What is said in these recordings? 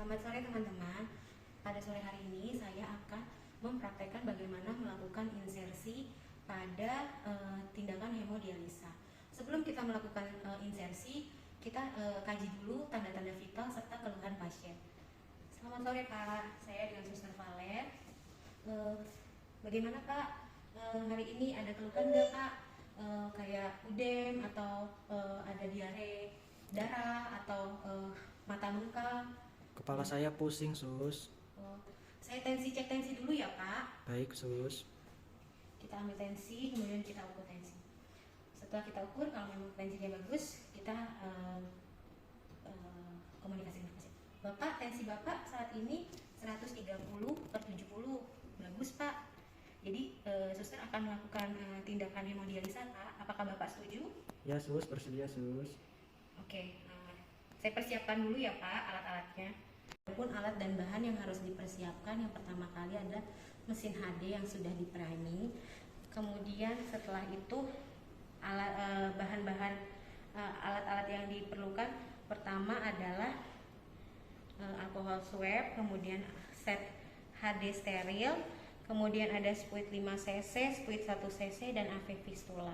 Selamat sore teman-teman. Pada sore hari ini saya akan mempraktekkan bagaimana melakukan insersi pada tindakan hemodialisa. Sebelum kita melakukan insersi, kita kaji dulu tanda-tanda vital serta keluhan pasien. Selamat sore Pak, saya dengan Suster Valen. Bagaimana Pak? Hari ini ada keluhan nggak Pak? Kayak udem atau ada diare darah atau mata bengkak? Kepala saya pusing, Sus. Saya cek tensi dulu ya Pak. Baik, Sus. Kita ambil tensi, kemudian kita ukur tensi. Setelah kita ukur, kalau memang tensinya bagus, kita komunikasi dengan pasien. Bapak, tensi Bapak saat ini 130/70. Bagus Pak. Jadi suster akan melakukan tindakan hemodialisa Pak. Apakah Bapak setuju? Ya, Sus, bersedia, Sus. Oke, saya persiapkan dulu ya Pak alat-alatnya. Adapun alat dan bahan yang harus dipersiapkan, yang pertama kali adalah mesin HD yang sudah di priming. Kemudian setelah itu bahan-bahan alat-alat yang diperlukan pertama adalah alkohol swab, kemudian set HD steril, kemudian ada spuit 5 cc, spuit 1 cc, dan AV fistula.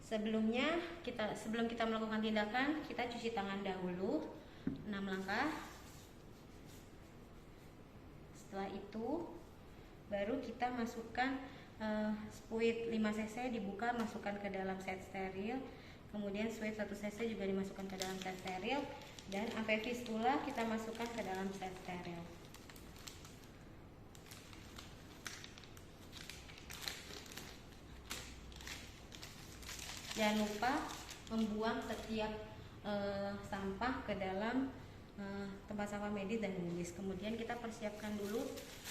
Sebelum kita melakukan tindakan, kita cuci tangan dahulu 6 langkah. Setelah itu baru kita masukkan spuit 5 cc dibuka, masukkan ke dalam set steril, kemudian spuit 1 cc juga dimasukkan ke dalam set steril, dan AV fistula kita masukkan ke dalam set steril. Jangan lupa membuang setiap sampah ke dalam tempat sampah medis dan bilis. Kemudian kita persiapkan dulu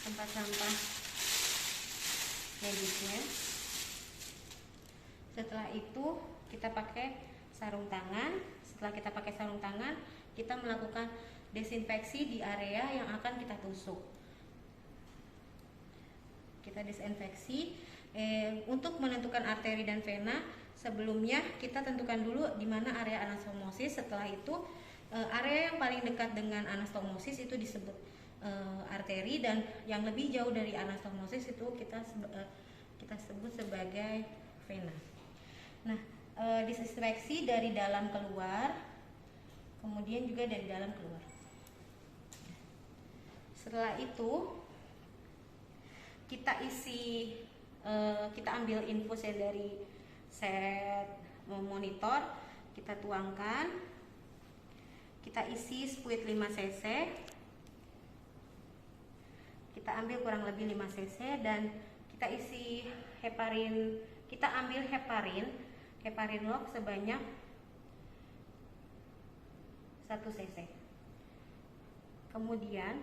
tempat sampah medisnya. Setelah itu kita pakai sarung tangan. Setelah kita pakai sarung tangan, kita melakukan desinfeksi di area yang akan kita tusuk. Kita desinfeksi. Untuk menentukan arteri dan vena, sebelumnya kita tentukan dulu di mana area anastomosis. Setelah itu area yang paling dekat dengan anastomosis itu disebut arteri, dan yang lebih jauh dari anastomosis itu kita sebut sebagai vena. Nah, disinfeksi dari dalam keluar, kemudian juga dari dalam keluar. Setelah itu kita ambil infusnya dari set monitor, kita tuangkan, kita isi spuit 5 cc, kita ambil kurang lebih 5 cc, dan kita isi heparin, kita ambil heparin lock sebanyak 1 cc. Kemudian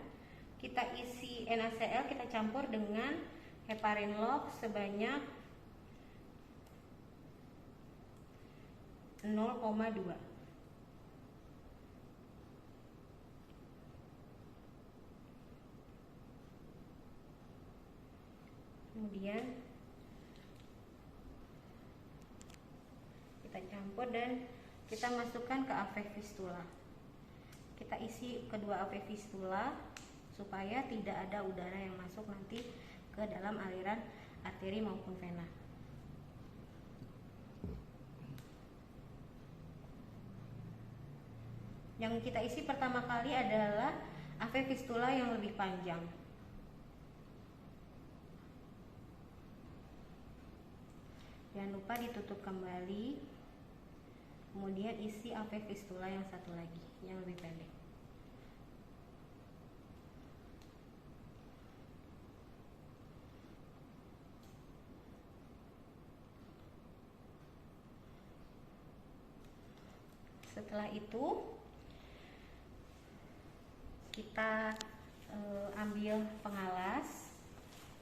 kita isi NaCl, kita campur dengan heparin lock sebanyak 0,2. Kemudian kita campur dan kita masukkan ke AV fistula. Kita isi kedua AV fistula supaya tidak ada udara yang masuk nanti ke dalam aliran arteri maupun vena. Yang kita isi pertama kali adalah AV fistula yang lebih panjang. Jangan lupa ditutup kembali. Kemudian isi AV fistula yang satu lagi, yang lebih pendek. Setelah itu kita ambil pengalas,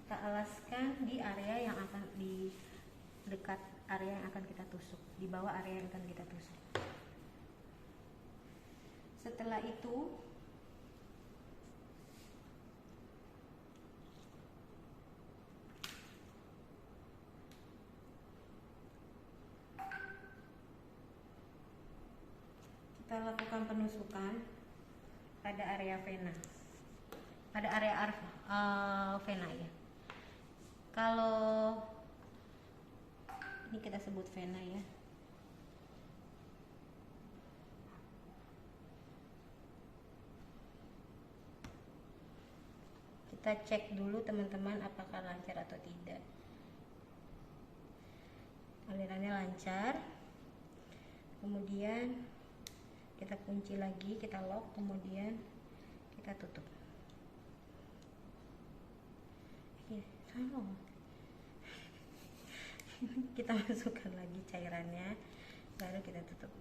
kita alaskan di area yang akan di dekat area yang akan kita tusuk, di bawah area yang akan kita tusuk. Setelah itu kita lakukan penusukan pada area vena, pada area vena ya. Kalau ini kita sebut vena ya. Kita cek dulu teman-teman apakah lancar atau tidak. Alirannya lancar. Kemudian kita kunci lagi, kita lock, kemudian kita tutup. Kita masukkan lagi cairannya, baru kita tutup.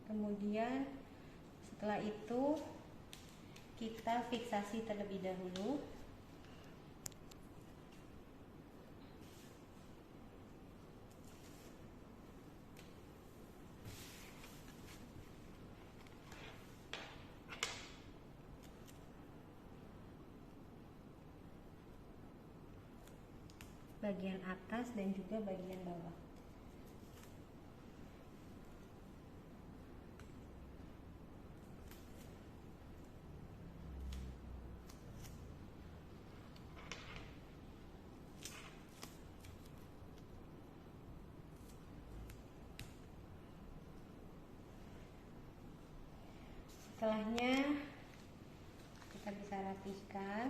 Kemudian setelah itu kita fiksasi terlebih dahulu. Bagian atas dan juga bagian bawah. Setelahnya kita bisa rapihkan.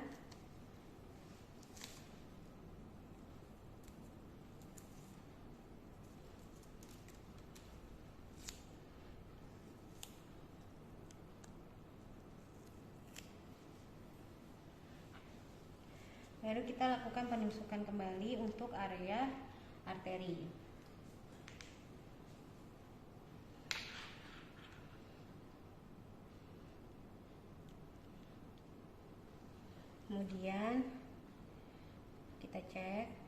Lalu kita lakukan penusukan kembali untuk area arteri. Kemudian kita cek.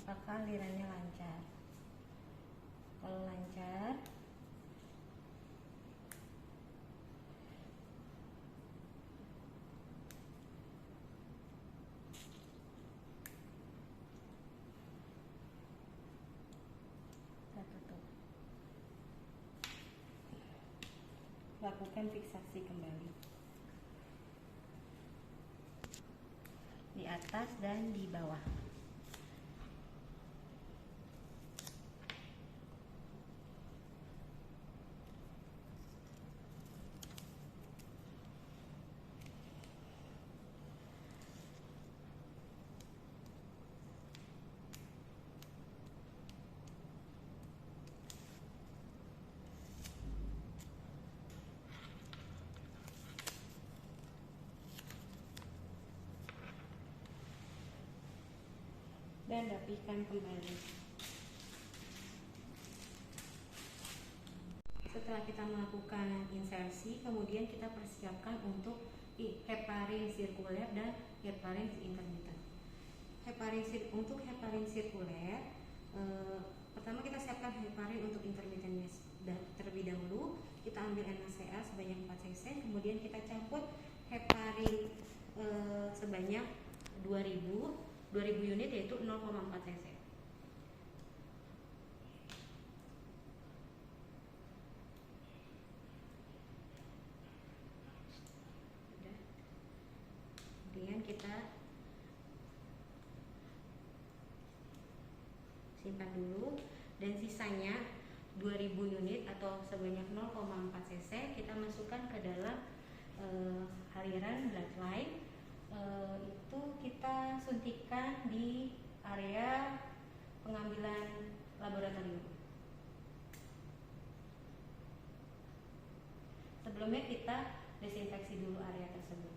Apakah alirannya lancar? Kalau lancar, kita tutup. Lakukan fiksasi kembali di atas dan di bawah. Dan rapihkan kembali. Setelah kita melakukan insersi, kemudian kita persiapkan untuk heparin sirkuler dan heparin intermittent. Untuk heparin sirkuler, pertama kita siapkan heparin untuk intermittennya terlebih dahulu. Kita ambil NaCl sebanyak 4 cc, kemudian kita campur heparin sebanyak 2000 unit, yaitu 0,4 cc. Kemudian kita simpan dulu, dan sisanya 2000 unit atau sebanyak 0,4 cc kita masukkan ke dalam aliran bloodline. Itu kita suntikan di area pengambilan laboratorium. Sebelumnya kita desinfeksi dulu area tersebut.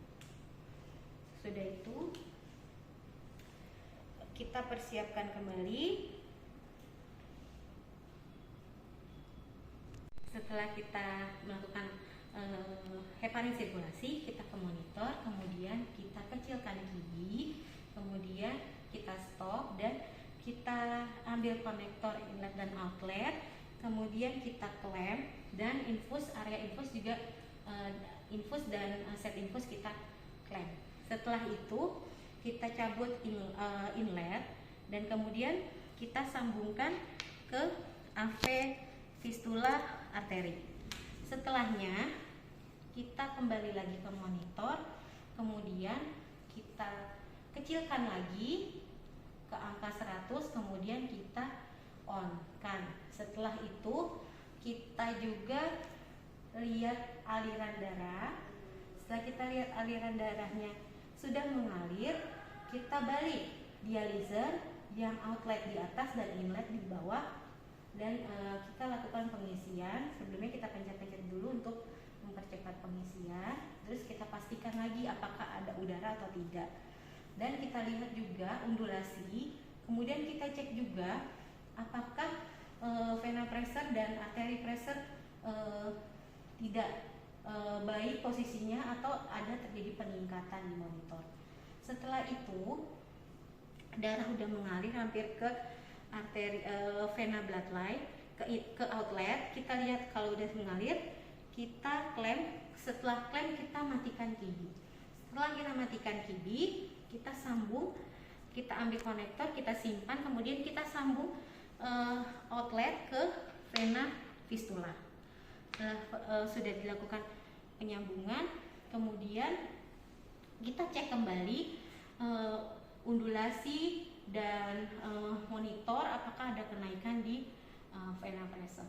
Sudah itu kita persiapkan kembali. Setelah kita melakukan heparin sirkulasi, kita ke monitor, kemudian kita kecilkan QI, kemudian kita stop dan kita ambil konektor inlet dan outlet, kemudian kita klem dan infus, area infus juga infus dan set infus kita klem. Setelah itu kita cabut inlet dan kemudian kita sambungkan ke AV fistula arteri. Setelahnya kita kembali lagi ke monitor, kemudian kita kecilkan lagi ke angka 100, kemudian kita on kan. Setelah itu kita juga lihat aliran darah. Setelah kita lihat aliran darahnya sudah mengalir, kita balik dialiser yang outlet di atas dan inlet di bawah, dan kita lakukan pengisian. Sebelumnya kita pencet-pencet dulu untuk mempercepat pengisian, terus kita pastikan lagi apakah ada udara atau tidak, dan kita lihat juga undulasi. Kemudian kita cek juga apakah vena pressure dan arteri pressure tidak baik posisinya atau ada terjadi peningkatan di monitor. Setelah itu darah udah mengalir hampir ke arteri vena bloodline ke outlet. Kita lihat kalau udah mengalir, kita klem. Setelah klem kita matikan QB. Setelah kita matikan QB, kita sambung, kita ambil konektor, kita simpan, kemudian kita sambung outlet ke vena fistula. Sudah dilakukan penyambungan, kemudian kita cek kembali undulasi dan monitor apakah ada kenaikan di vena pressure.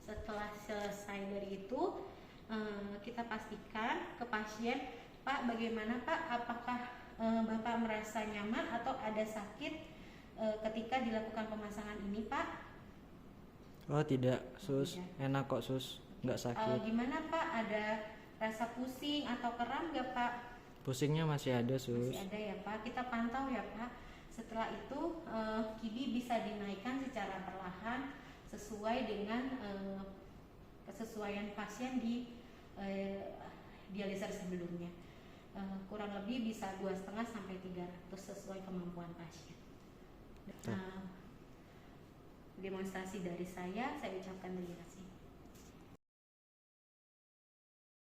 Setelah selesai dari itu kita pastikan ke pasien, Pak, bagaimana Pak, apakah Bapak merasa nyaman atau ada sakit ketika dilakukan pemasangan ini, Pak? Oh tidak sus, Tidak. enak kok sus, nggak sakit. Gimana Pak, ada rasa pusing atau kram nggak Pak? Pusingnya masih ada sus. Masih ada ya Pak, kita pantau ya Pak. Setelah itu QB bisa dinaikkan secara perlahan sesuai dengan kesesuaian pasien di dialiser sebelumnya. Kurang lebih bisa 2,5 sampai 300 sesuai kemampuan pasien. Demonstrasi dari saya ucapkan terima kasih.